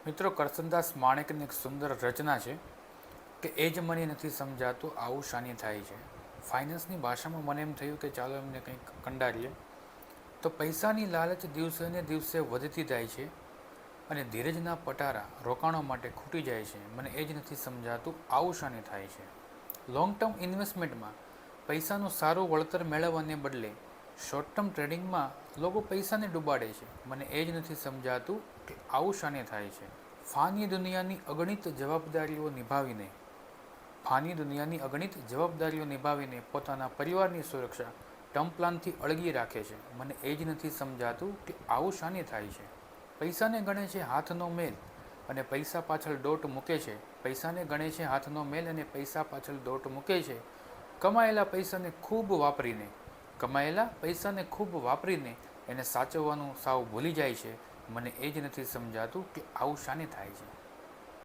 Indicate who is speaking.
Speaker 1: મિત્રો, કરસનદાસ માણેકની એક સુંદર રચના છે કે એ જ મને નથી સમજાતું આવું શાની થાય છે. ફાઇનાન્સની ભાષામાં મને એમ થયું કે ચાલો એમને કંઈક કંડારીએ. તો પૈસાની લાલચ દિવસે ને દિવસે વધતી જાય છે અને ધીરજના પટારા રોકાણો માટે ખૂટી જાય છે. મને એ જ નથી સમજાતું આવું શાને થાય છે. લોંગ ટર્મ ઇન્વેસ્ટમેન્ટમાં પૈસાનું સારું વળતર મેળવવાને બદલે શોર્ટ ટર્મ ટ્રેડિંગમાં લોકો પૈસાને ડૂબાડે છે. મને એ જ નથી સમજાતું કે આવું શાને થાય છે. ફાની દુનિયાની અગણિત જવાબદારીઓ નિભાવીને પોતાના પરિવારની સુરક્ષા ટર્મ પ્લાનથી અળગી રાખે છે. મને એ જ નથી સમજાતું કે આવું શાને થાય છે. પૈસાને ગણે છે હાથનો મેલ અને પૈસા પાછળ દોટ મૂકે છે. પૈસાને ગણે છે હાથનો મેલ અને પૈસા પાછળ દોટ મૂકે છે. કમાયેલા પૈસાને ખૂબ વાપરીને એને સાચવવાનું સાવ ભૂલી જાય છે. મને એ જ નથી સમજાતું કે આવું શાને થાય છે.